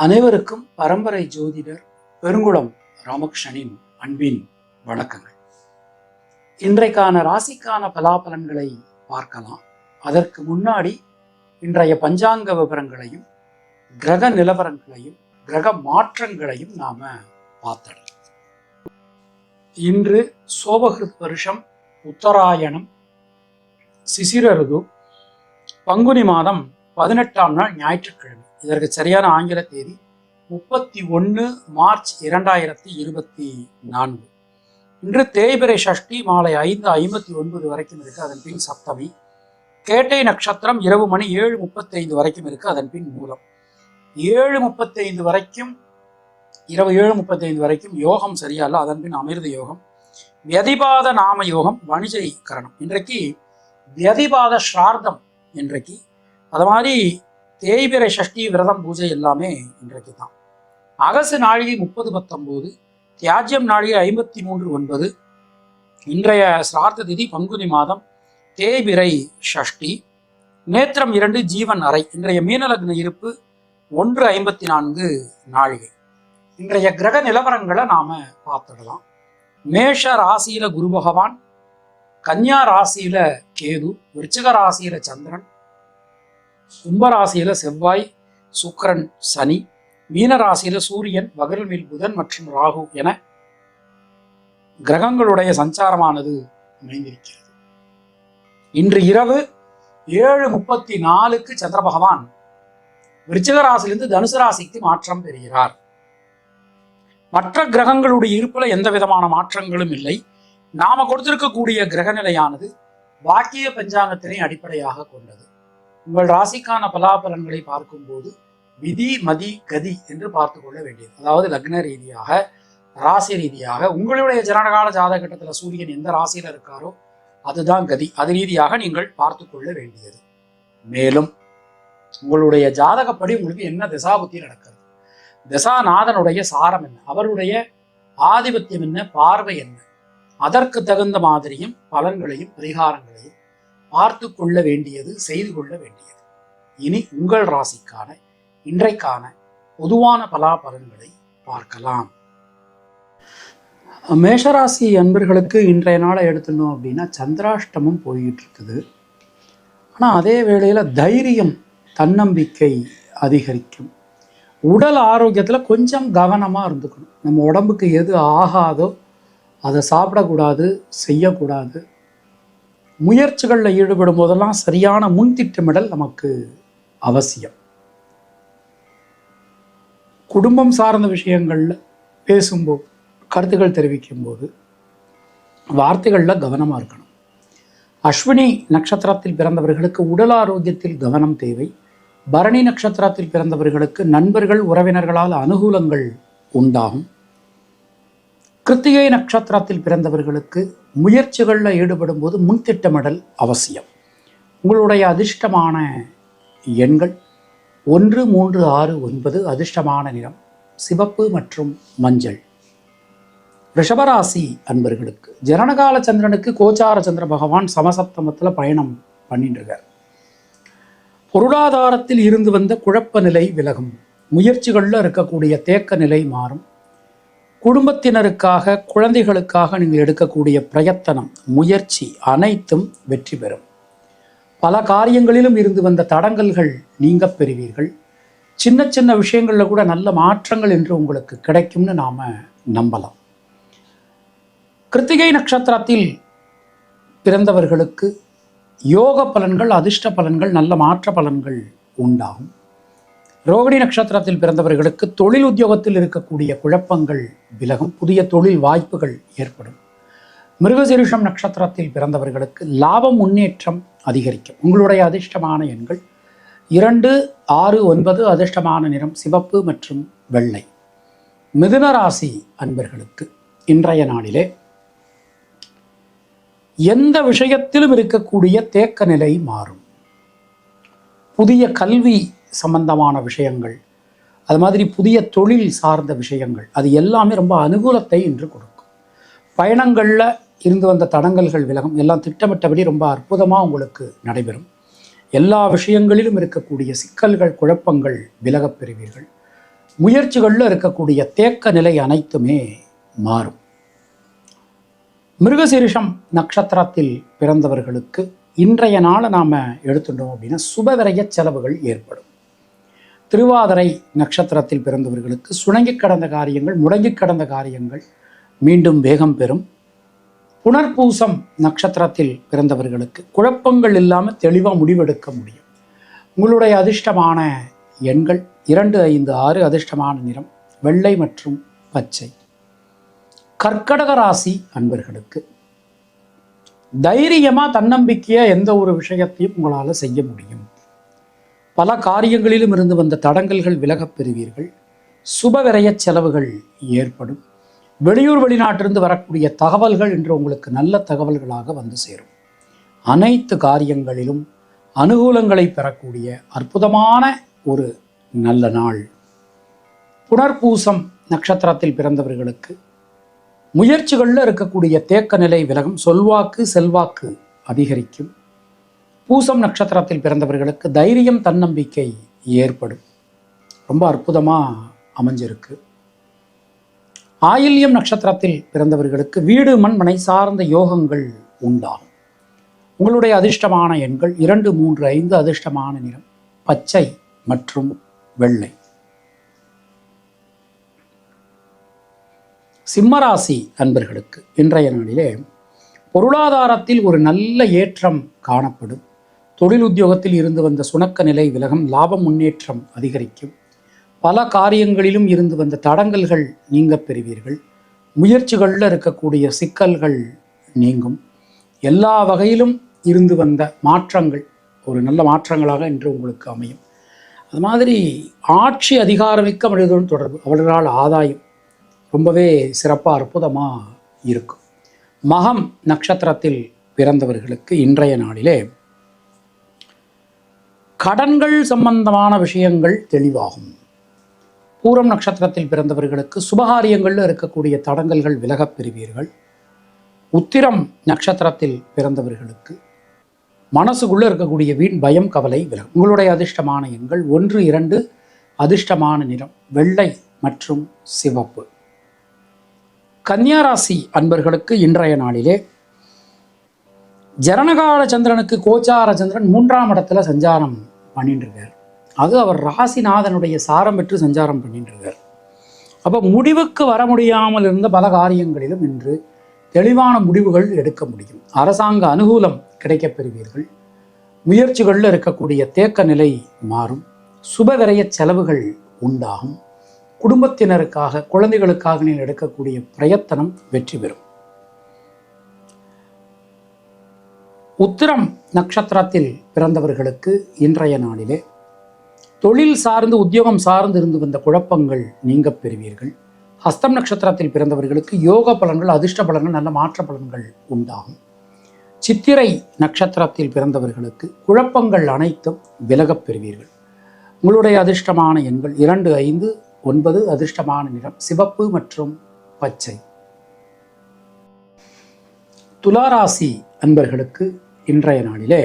அனைவருக்கும் பரம்பரை ஜோதிடர் பெருங்குளம் ராமகிருஷ்ணனின் அன்பின் வணக்கங்கள். இன்றைக்கான ராசிக்கான பலாபலன்களை பார்க்கலாம். அதற்கு முன்னாடி இன்றைய பஞ்சாங்க விவரங்களையும் கிரக நிலவரங்களையும் கிரக மாற்றங்களையும் நாம பார்த்தோம். இன்று சோபகிருத் வருஷம் உத்தராயணம் சிசிர ருது பங்குனி மாதம் 18ஆம் நாள் ஞாயிற்றுக்கிழமை. இதற்கு சரியான ஆங்கில தேதி 31 மார்ச் 2024. இன்று தேய்பிறை சஷ்டி மாலை 5:59 வரைக்கும் இருக்கு. அதன் பின் சப்தமி. கேட்டை நட்சத்திரம் இரவு மணி 7:35 வரைக்கும் இருக்கு. அதன் பின் மூலம் 7:35 வரைக்கும் இரவு 7:35 வரைக்கும் யோகம் சரியால. அதன் பின் அமிர்த யோகம், வியதிபாத நாம யோகம், வணிஜை கரணம். இன்றைக்கு வியதிபாத ஸ்ரார்த்தம். இன்றைக்கு அது மாதிரி தேய்பிறை சஷ்டி விரதம் பூஜை எல்லாமே இன்றைக்கு தான். அகசு நாழிகை 30:19, தியாஜ்யம் நாழிகை 53:9. இன்றைய சிரார்த்த திதி பங்குனி மாதம், தேய்பிறை சஷ்டி, நேத்திரம் 2, ஜீவன் அறை. இன்றைய மீனலக்ன இருப்பு 1:54 நாழிகை. இன்றைய கிரக நிலவரங்களை நாம பார்த்துடலாம். மேஷ ராசியில குரு பகவான், கன்னியா ராசியில கேது, விருச்சிக ராசியில சந்திரன், கும்பராசியில செவ்வாய், சுக்கிரன், சனி, மீனராசியில சூரியன், வகரவில் புதன் மற்றும் ராகு என கிரகங்களுடைய சஞ்சாரமானது அமைந்திருக்கிறது. இன்று இரவு 7:34 சந்திர பகவான் விருச்சிக ராசியிலிருந்து தனுசு ராசிக்கு மாற்றம் பெறுகிறார். மற்ற கிரகங்களுடைய இருப்புல எந்த விதமான மாற்றங்களும் இல்லை. நாம கொடுத்திருக்கக்கூடிய கிரக நிலையானது வாக்கிய பஞ்சாங்கத்தினை அடிப்படையாக கொண்டது. உங்கள் ராசிக்கான பலாபலன்களை பார்க்கும்போது விதி மதி கதி என்று பார்த்து கொள்ள வேண்டியது. அதாவது லக்ன ரீதியாக, ராசி ரீதியாக உங்களுடைய ஜனனகால ஜாதகட்டத்தில் சூரியன் எந்த ராசியில இருக்காரோ அதுதான் கதி. அது ரீதியாக நீங்கள் பார்த்து கொள்ள வேண்டியது. மேலும் உங்களுடைய ஜாதகப்படி உங்களுக்கு என்ன திசாபுத்தி நடக்கிறது, திசாநாதனுடைய சாரம் என்ன, அவருடைய ஆதிபத்தியம் என்ன, பார்வை என்ன, அதற்கு தகுந்த மாதிரியும் பலன்களையும் பரிகாரங்களையும் பார்த்து கொள்ள வேண்டியது, செய்து கொள்ள வேண்டியது. இனி உங்கள் ராசிக்கான இன்றைக்கான பொதுவான பலாபலன்களை பார்க்கலாம். மேஷராசி அன்பர்களுக்கு இன்றைய நாளை எடுத்துட்டோம் அப்படின்னா சந்திராஷ்டமம் போயிட்டு இருக்குது. ஆனால் அதே வேளையில் தைரியம், தன்னம்பிக்கை அதிகரிக்கும். உடல் ஆரோக்கியத்தில் கொஞ்சம் கவனமாக இருந்துக்கணும். நம்ம உடம்புக்கு எது ஆகாதோ அதை சாப்பிடக்கூடாது, செய்யக்கூடாது. முயற்சிகளில் ஈடுபடும் போதெல்லாம் சரியான முன் திட்டமிடல் நமக்கு அவசியம். குடும்பம் சார்ந்த விஷயங்களில் பேசும்போது, கருத்துக்கள் தெரிவிக்கும் போது வார்த்தைகளில் கவனமாக இருக்கணும். அஸ்வினி நட்சத்திரத்தில் பிறந்தவர்களுக்கு உடல் ஆரோக்கியத்தில் கவனம் தேவை. பரணி நட்சத்திரத்தில் பிறந்தவர்களுக்கு நண்பர்கள், உறவினர்களால் அனுகூலங்கள் உண்டாகும். கிருத்திகை நட்சத்திரத்தில் பிறந்தவர்களுக்கு முயற்சிகளில் ஈடுபடும் போது முன்திட்டமிடல் அவசியம். உங்களுடைய அதிர்ஷ்டமான எண்கள் 1, 3, 6, 9. அதிர்ஷ்டமான நிறம் சிவப்பு மற்றும் மஞ்சள். ரிஷபராசி அன்பர்களுக்கு ஜனனகால சந்திரனுக்கு கோச்சார சந்திர பகவான் சமசப்தமத்தில் பயணம் பண்ணிட்டு இருக்கார். பொருளாதாரத்தில் இருந்து வந்த குழப்ப நிலை விலகும். முயற்சிகளில் இருக்கக்கூடிய தேக்க நிலை மாறும். குடும்பத்தினருக்காக, குழந்தைகளுக்காக நீங்கள் எடுக்கக்கூடிய பிரயத்தனம், முயற்சி அனைத்தும் வெற்றி பெறும். பல காரியங்களிலும் இருந்து வந்த தடங்கல்கள் நீங்க பெறுவீர்கள். சின்ன சின்ன விஷயங்களில் கூட நல்ல மாற்றங்கள் என்று உங்களுக்கு கிடைக்கும்னு நாம நம்பலாம். கிருத்திகை நட்சத்திரத்தில் பிறந்தவர்களுக்கு யோக பலன்கள், அதிர்ஷ்ட பலன்கள், நல்ல மாற்ற பலன்கள் உண்டாகும். ரோகிணி நட்சத்திரத்தில் பிறந்தவர்களுக்கு தொழில் உத்தியோகத்தில் இருக்கக்கூடிய குழப்பங்கள் விலகும். புதிய தொழில் வாய்ப்புகள் ஏற்படும். மிருகசீரிஷம் நட்சத்திரத்தில் பிறந்தவர்களுக்கு லாபம், முன்னேற்றம் அதிகரிக்கும். உங்களுடைய அதிர்ஷ்டமான எண்கள் 2, 6, 9. அதிர்ஷ்டமான நிறம் சிவப்பு மற்றும் வெள்ளை. மிதுன ராசி அன்பர்களுக்கு இன்றைய நாளிலே எந்த விஷயத்திலும் இருக்கக்கூடிய தேக்க நிலை மாறும். புதிய கல்வி சம்பந்தமான விஷயங்கள், அது மாதிரி புதிய தொழில் சார்ந்த விஷயங்கள், அது எல்லாமே ரொம்ப அனுகூலத்தை இன்று கொடுக்கும். பயணங்களில் இருந்து வந்த தடங்கல்கள் விலகும். எல்லாம் திட்டமிட்டபடி ரொம்ப அற்புதமாக உங்களுக்கு நடைபெறும். எல்லா விஷயங்களிலும் இருக்கக்கூடிய சிக்கல்கள், குழப்பங்கள் விலகப் பெறுவீர்கள். முயற்சிகளில் இருக்கக்கூடிய தேக்க நிலை அனைத்துமே மாறும். மிருகசீரிஷம் நட்சத்திரத்தில் பிறந்தவர்களுக்கு இன்றைய நாளை நாம் எடுத்துட்டோம் அப்படின்னா சுபவிரய செலவுகள் ஏற்படும். திருவாதிரை நட்சத்திரத்தில் பிறந்தவர்களுக்கு சுணங்கி கடந்த காரியங்கள், முடங்கி கடந்த காரியங்கள் மீண்டும் வேகம் பெறும். புனர்பூசம் நட்சத்திரத்தில் பிறந்தவர்களுக்கு குழப்பங்கள் இல்லாமல் தெளிவாக முடிவெடுக்க முடியும். உங்களுடைய அதிர்ஷ்டமான எண்கள் 2, 5, 6. அதிர்ஷ்டமான நிறம் வெள்ளை மற்றும் பச்சை. கர்க்கடக ராசி அன்பர்களுக்கு தைரியமாக தன்னம்பிக்கையாக எந்த ஒரு விஷயத்தையும் உங்களால் செய்ய முடியும். பல காரியங்களிலும் இருந்து வந்த தடங்கல்கள் விலகப் பெறுவீர்கள். சுபவிரய செலவுகள் ஏற்படும். வெளியூர் வெளிநாட்டிலிருந்து வரக்கூடிய தகவல்கள் இன்று உங்களுக்கு நல்ல தகவல்களாக வந்து சேரும். அனைத்து காரியங்களிலும் அனுகூலங்களை பெறக்கூடிய அற்புதமான ஒரு நல்ல நாள். புனர்பூசம் நட்சத்திரத்தில் பிறந்தவர்களுக்கு முயற்சிகளில் இருக்கக்கூடிய தேக்க நிலை விலகும். சொல்வாக்கு செல்வாக்கு அதிகரிக்கும். பூசம் நட்சத்திரத்தில் பிறந்தவர்களுக்கு தைரியம் தன்னம்பிக்கை ஏற்படும். ரொம்ப அற்புதமாக அமைஞ்சிருக்கு. ஆயில்யம் நட்சத்திரத்தில் பிறந்தவர்களுக்கு வீடு மண் மனை சார்ந்த யோகங்கள் உண்டாகும். உங்களுடைய அதிர்ஷ்டமான எண்கள் 2, 3, 5. அதிர்ஷ்டமான நிறம் பச்சை மற்றும் வெள்ளை. சிம்மராசி அன்பர்களுக்கு இன்றைய நாளிலே பொருளாதாரத்தில் ஒரு நல்ல ஏற்றம் காணப்படும். தொழில் உத்தியோகத்தில் இருந்து வந்த சுணக்க நிலை விலகும். லாபம் முன்னேற்றம் அதிகரிக்கும். பல காரியங்களிலும் இருந்து வந்த தடங்கல்கள் நீங்க பெறுவீர்கள். முயற்சிகளில் இருக்கக்கூடிய சிக்கல்கள் நீங்கும். எல்லா வகையிலும் இருந்து வந்த மாற்றங்கள் ஒரு நல்ல மாற்றங்களாக இன்று உங்களுக்கு அமையும். அது மாதிரி ஆட்சி அதிகாரமிக்க மனிதனுடன் தொடர்பு, அவர்களால் ஆதாயம் ரொம்பவே சிறப்பாக அற்புதமாக இருக்கும். மகம் நட்சத்திரத்தில் பிறந்தவர்களுக்கு இன்றைய நாளிலே கடன்கள் சம்பந்தமான விஷயங்கள் தெளிவாகும். பூரம் நட்சத்திரத்தில் பிறந்தவர்களுக்கு சுபகாரியங்களில் இருக்கக்கூடிய தடங்கல்கள் விலகப் பெறுவீர்கள். உத்திரம் நட்சத்திரத்தில் பிறந்தவர்களுக்கு மனசுக்குள்ளே இருக்கக்கூடிய வீண் பயம் கவலை விலகும். உங்களுடைய அதிர்ஷ்டமான எண்கள் 1, 2. அதிர்ஷ்டமான நிறம் வெள்ளை மற்றும் சிவப்பு. கன்னியாராசி அன்பர்களுக்கு இன்றைய நாளிலே ஜனனகால சந்திரனுக்கு கோச்சார சந்திரன் 3ஆம் இடத்துல சஞ்சாரம் பண்ணிட்டு இருக்கார். அது அவர் ராசிநாதனுடைய சாரம் பெற்று சஞ்சாரம் பண்ணிட்டு இருக்கார். அப்போ முடிவுக்கு வர முடியாமல் இருந்த பல காரியங்களிலும் இன்று தெளிவான முடிவுகள் எடுக்க முடியும். அரசாங்க அனுகூலம் கிடைக்கப் பெறுவீர்கள். முயற்சிகளில் இருக்கக்கூடிய தேக்க நிலை மாறும். சுபவிரய செலவுகள் உண்டாகும். குடும்பத்தினருக்காக குழந்தைகளுக்காக நீங்கள் எடுக்கக்கூடிய பிரயத்தனம் வெற்றி பெறும். உத்திரம் நட்சத்திரத்தில் பிறந்தவர்களுக்கு இன்றைய நாளிலே தொழில் சார்ந்து உத்தியோகம் சார்ந்து இருந்து வந்த குழப்பங்கள் நீங்க பெறுவீர்கள். ஹஸ்தம் நட்சத்திரத்தில் பிறந்தவர்களுக்கு யோக பலன்கள், அதிர்ஷ்ட பலன்கள், நல்ல மாற்ற பலன்கள் உண்டாகும். சித்திரை நட்சத்திரத்தில் பிறந்தவர்களுக்கு குழப்பங்கள் அனைத்தும் விலகப் பெறுவீர்கள். உங்களுடைய அதிர்ஷ்டமான எண்கள் 2, 5, 9. அதிர்ஷ்டமான நிறம் சிவப்பு மற்றும் பச்சை. துளாராசி அன்பர்களுக்கு இன்றைய நாளிலே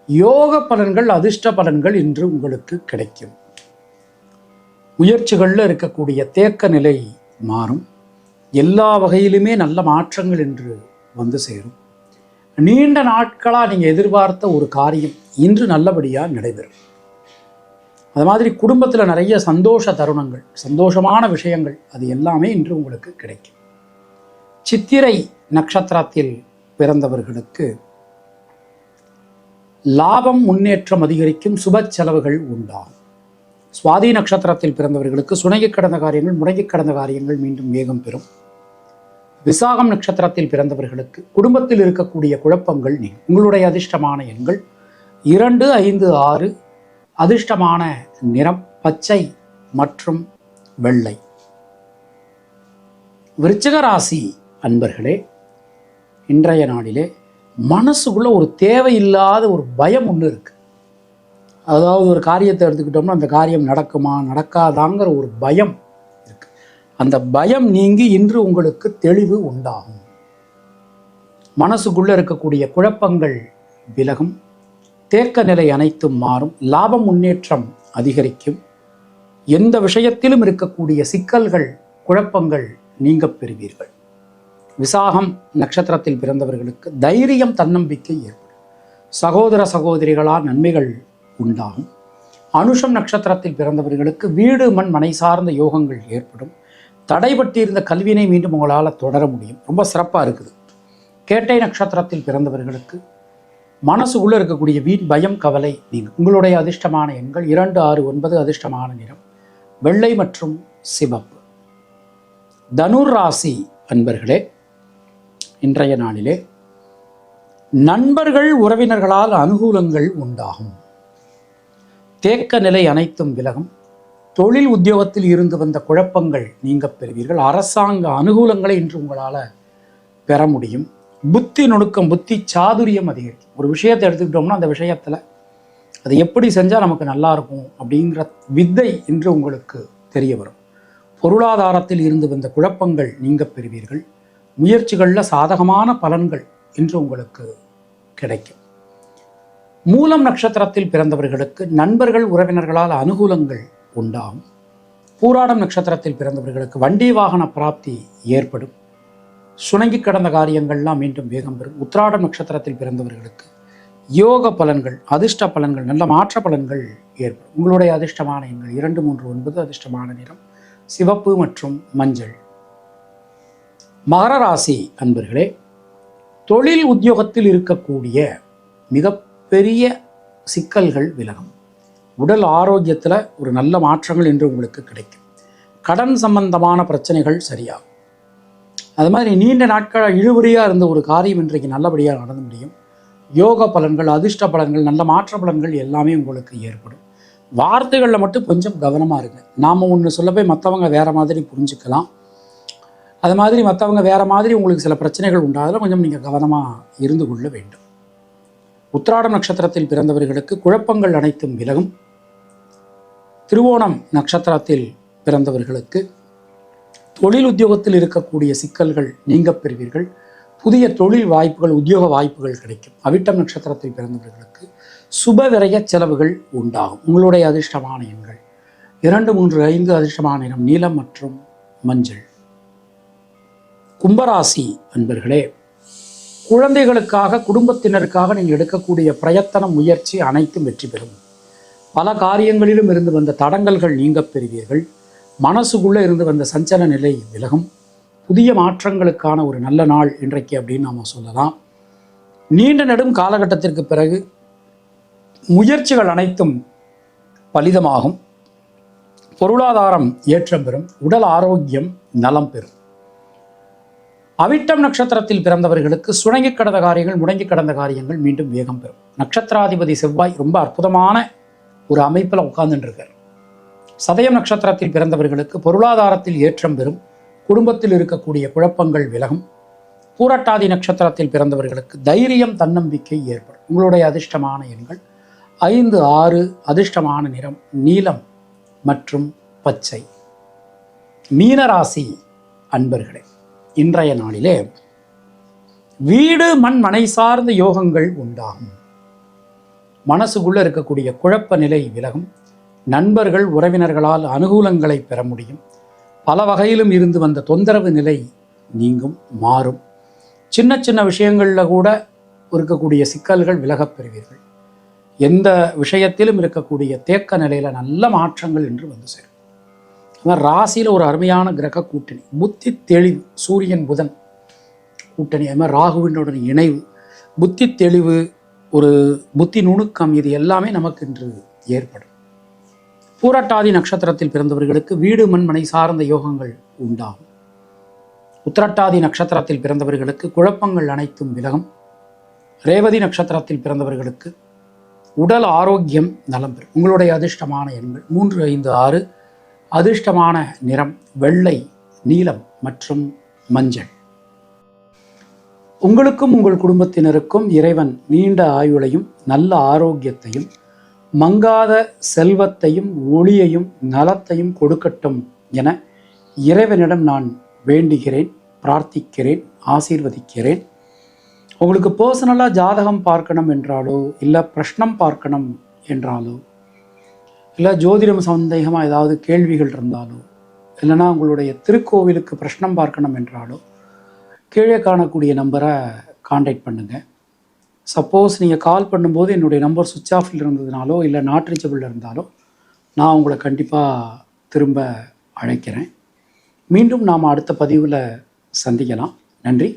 யோக பலன்கள், அதிர்ஷ்ட பலன்கள் இன்று உங்களுக்கு கிடைக்கும். முயற்சிகளில் இருக்கக்கூடிய தேக்க நிலை மாறும். எல்லா வகையிலுமே நல்ல மாற்றங்கள் இன்று வந்து சேரும். நீண்ட நாட்களாக நீங்கள் எதிர்பார்த்த ஒரு காரியம் இன்று நல்லபடியாக நடைபெறும். அது மாதிரி குடும்பத்தில் நிறைய சந்தோஷ தருணங்கள், சந்தோஷமான விஷயங்கள் அது எல்லாமே இன்று உங்களுக்கு கிடைக்கும். சித்திரை நட்சத்திரத்தில் பிறந்தவர்களுக்கு லாபம் முன்னேற்றம் அதிகரிக்கும். சுப செலவுகள் உண்டாகும். சுவாதி நட்சத்திரத்தில் பிறந்தவர்களுக்கு சுணங்கி கடந்த காரியங்கள், முடங்கி கடந்த காரியங்கள் மீண்டும் வேகம் பெறும். விசாகம் நட்சத்திரத்தில் பிறந்தவர்களுக்கு குடும்பத்தில் இருக்கக்கூடிய குழப்பங்கள் நீங்கும். உங்களுடைய அதிர்ஷ்டமான எண்கள் 2, 5, 6. அதிர்ஷ்டமான நிறம் பச்சை மற்றும் வெள்ளை. விருச்சிக ராசி அன்பர்களே, இன்றைய நாளிலே மனசுக்குள்ள ஒரு தேவையில்லாத ஒரு பயம் ஒன்று இருக்கு. அதாவது ஒரு காரியத்தை எடுத்துக்கிட்டோம்னா அந்த காரியம் நடக்குமா நடக்காதாங்கிற ஒரு பயம் இருக்கு. அந்த பயம் நீங்கி இன்று உங்களுக்கு தெளிவு உண்டாகும். மனசுக்குள்ள இருக்கக்கூடிய குழப்பங்கள் விலகும். தேக்க நிலை அனைத்தும் மாறும். லாபம் முன்னேற்றம் அதிகரிக்கும். எந்த விஷயத்திலும் இருக்கக்கூடிய சிக்கல்கள், குழப்பங்கள் நீங்க பெறுவீர்கள். விசாகம் நட்சத்திரத்தில் பிறந்தவர்களுக்கு தைரியம், தன்னம்பிக்கை ஏற்படும். சகோதர சகோதரிகளால் நன்மைகள் உண்டாகும். அனுஷம் நட்சத்திரத்தில் பிறந்தவர்களுக்கு வீடு, மண், மனை சார்ந்த யோகங்கள் ஏற்படும். தடைபட்டிருந்த கல்வியினை மீண்டும் உங்களால் தொடர முடியும். ரொம்ப சிறப்பாக இருக்குது. கேட்டை நட்சத்திரத்தில் பிறந்தவர்களுக்கு மனசுக்குள்ளே இருக்கக்கூடிய வீண் பயம், கவலை நீங்கள். உங்களுடைய அதிர்ஷ்டமான எண்கள் 2, 6, 9. அதிர்ஷ்டமான நிறம் வெள்ளை மற்றும் சிவப்பு. தனுர் ராசி அன்பர்களே, இன்றைய நாளிலே நண்பர்கள், உறவினர்களால் அனுகூலங்கள் உண்டாகும். தேக்க நிலை அனைத்தும் விலகும். தொழில் உத்தியோகத்தில் இருந்து வந்த குழப்பங்கள் நீங்க பெறுவீர்கள். அரசாங்க அனுகூலங்களை இன்று உங்களால் பெற முடியும். புத்தி நுணுக்கம், புத்தி சாதுரியம் அதிகரிக்கும். ஒரு விஷயத்தை எடுத்துக்கிட்டோம்னா அந்த விஷயத்தில் அதை எப்படி செஞ்சால் நமக்கு நல்லா இருக்கும் அப்படிங்கிற வித்தை இன்று உங்களுக்கு தெரிய வரும். பொருளாதாரத்தில் இருந்து வந்த குழப்பங்கள் நீங்க பெறுவீர்கள். முயற்சிகளில் சாதகமான பலன்கள் இன்று உங்களுக்கு கிடைக்கும். மூலம் நட்சத்திரத்தில் பிறந்தவர்களுக்கு நண்பர்கள், உறவினர்களால் அனுகூலங்கள் உண்டாகும். பூராடம் நட்சத்திரத்தில் பிறந்தவர்களுக்கு வண்டி வாகன பிராப்தி ஏற்படும். சுணங்கி கடந்த காரியங்கள்லாம் மீண்டும் வேகம் பெறும். உத்திராடம் நட்சத்திரத்தில் பிறந்தவர்களுக்கு யோக பலன்கள், அதிர்ஷ்ட பலன்கள், நல்ல மாற்ற பலன்கள் ஏற்படும். உங்களுடைய அதிர்ஷ்டமான எண்கள் 2, 3, 9. அதிர்ஷ்டமான நிறம் சிவப்பு மற்றும் மஞ்சள். மகர ராசி அன்பர்களே, தொழில் உத்தியோகத்தில் இருக்கக்கூடிய மிகப்பெரிய சிக்கல்கள் விலகும். உடல் ஆரோக்கியத்தில் ஒரு நல்ல மாற்றங்கள் இன்று உங்களுக்கு கிடைக்கும். கடன் சம்பந்தமான பிரச்சனைகள் சரியாகும். அது மாதிரி நீண்ட நாட்கள் இழுபறியாக இருந்த ஒரு காரியம் இன்றைக்கு நல்லபடியாக நடந்து முடியும். யோக பலன்கள், அதிர்ஷ்ட பலன்கள், நல்ல மாற்ற பலன்கள் எல்லாமே உங்களுக்கு ஏற்படும். வார்த்தைகளில் மட்டும் கொஞ்சம் கவனமாக இருங்க. நாம் ஒன்று சொல்ல போய் மற்றவங்க வேறு மாதிரி புரிஞ்சுக்கலாம். அது மாதிரி மற்றவங்க வேறு மாதிரி உங்களுக்கு சில பிரச்சனைகள் உண்டாதில் கொஞ்சம் நீங்கள் கவனமாக இருந்து கொள்ள வேண்டும். உத்திராடம் நட்சத்திரத்தில் பிறந்தவர்களுக்கு குழப்பங்கள் அனைத்தும் விலகும். திருவோணம் நட்சத்திரத்தில் பிறந்தவர்களுக்கு தொழில் உத்தியோகத்தில் இருக்கக்கூடிய சிக்கல்கள் நீங்க பெறுவீர்கள். புதிய தொழில் வாய்ப்புகள், உத்தியோக வாய்ப்புகள் கிடைக்கும். அவிட்டம் நட்சத்திரத்தில் பிறந்தவர்களுக்கு சுப விரய செலவுகள் உண்டாகும். உங்களுடைய அதிர்ஷ்டமான எண்கள் 2, 3, 5. அதிர்ஷ்டமான நிறம் நீலம் மற்றும் மஞ்சள். கும்பராசி அன்பர்களே, குழந்தைகளுக்காக, குடும்பத்தினருக்காக நீங்கள் எடுக்கக்கூடிய பிரயத்தனம், முயற்சி அனைத்தும் வெற்றி பெறும். பல காரியங்களிலும் இருந்து வந்த தடங்கல்கள் நீங்க பெறுவீர்கள். மனசுக்குள்ளே இருந்து வந்த சஞ்சல நிலை விலகும். புதிய மாற்றங்களுக்கான ஒரு நல்ல நாள் இன்றைக்கு அப்படின்னு நாம் சொல்லலாம். நீண்ட நெடும் காலகட்டத்திற்கு பிறகு முயற்சிகள் அனைத்தும் பலிதமாகும். பொருளாதாரம் ஏற்றம் பெறும். உடல் ஆரோக்கியம் நலம் பெறும். அவிட்டம் நட்சத்திரத்தில் பிறந்தவர்களுக்கு சுணங்கி கடந்த காரியங்கள், முடங்கி கடந்த காரியங்கள் மீண்டும் வேகம் பெறும். நட்சத்திராதிபதி செவ்வாய் ரொம்ப அற்புதமான ஒரு அமைப்பில் உட்கார்ந்துருக்கார். சதயம் நட்சத்திரத்தில் பிறந்தவர்களுக்கு பொருளாதாரத்தில் ஏற்றம் பெறும். குடும்பத்தில் இருக்கக்கூடிய குழப்பங்கள் விலகும். பூரட்டாதி நட்சத்திரத்தில் பிறந்தவர்களுக்கு தைரியம், தன்னம்பிக்கை ஏற்படும். உங்களுடைய அதிர்ஷ்டமான எண்கள் 5, 6. அதிர்ஷ்டமான நிறம் நீலம் மற்றும் பச்சை. மீனராசி அன்பர்களே, இன்றைய நாளிலே வீடு, மண், மனை சார்ந்த யோகங்கள் உண்டாகும். மனசுக்குள்ள இருக்கக்கூடிய குழப்ப நிலை விலகும். நண்பர்கள், உறவினர்களால் அனுகூலங்களை பெற முடியும். பல வகையிலும் இருந்து வந்த தொந்தரவு நிலை நீங்கும், மாறும். சின்ன சின்ன விஷயங்களில் கூட இருக்கக்கூடிய சிக்கல்கள் விலகப் பெறுவீர்கள். எந்த விஷயத்திலும் இருக்கக்கூடிய தேக்க நிலையில் நல்ல மாற்றங்கள் என்று வந்து சேரும். ஆனால் ராசியில் ஒரு அருமையான கிரக கூட்டணி, புத்தி தெளிவு, சூரியன் புதன் கூட்டணி, அது மாதிரி ராகுவினுடன் இணைவு, புத்தி தெளிவு, ஒரு புத்தி நுணுக்கம், இது எல்லாமே நமக்கு இன்று ஏற்படும். பூரட்டாதி நட்சத்திரத்தில் பிறந்தவர்களுக்கு வீடு, மண், மனை சார்ந்த யோகங்கள் உண்டாகும். உத்திரட்டாதி நட்சத்திரத்தில் பிறந்தவர்களுக்கு குழப்பங்கள் அனைத்தும் விலகும். ரேவதி நட்சத்திரத்தில் பிறந்தவர்களுக்கு உடல் ஆரோக்கியம் நலம் பெறும். உங்களுடைய அதிர்ஷ்டமான எண்கள் 3, 5, 6. அதிர்ஷ்டமான நிறம் வெள்ளை, நீலம் மற்றும் மஞ்சள். உங்களுக்கும் உங்கள் குடும்பத்தினருக்கும் இறைவன் நீண்ட ஆயுளையும் நல்ல ஆரோக்கியத்தையும் மங்காத செல்வத்தையும் ஒளியையும் நலத்தையும் கொடுக்கட்டும் என இறைவனிடம் நான் வேண்டுகிறேன், பிரார்த்திக்கிறேன், ஆசீர்வதிக்கிறேன். உங்களுக்கு பர்சனலாக ஜாதகம் பார்க்கணும் என்றாலோ, இல்லை பிரஷ்னம் பார்க்கணும் என்றாலோ, இல்லை ஜோதிடம் சந்தேகமாக ஏதாவது கேள்விகள் இருந்தாலோ, இல்லைனா உங்களுடைய திருக்கோவிலுக்கு பிரஷ்னம் பார்க்கணும் என்றாலோ கீழே காணக்கூடிய நம்பரை காண்டாக்ட் பண்ணுங்கள். சப்போஸ் நீங்கள் கால் பண்ணும்போது என்னுடைய நம்பர் சுவிட்ச் ஆஃபில் இருந்ததுனாலோ இல்லை நாட் ரீச்சபிள் இருந்தாலோ நான் உங்களை கண்டிப்பாக திரும்ப அழைக்கிறேன். மீண்டும் நாம் அடுத்த பதிவில் சந்திக்கலாம். நன்றி.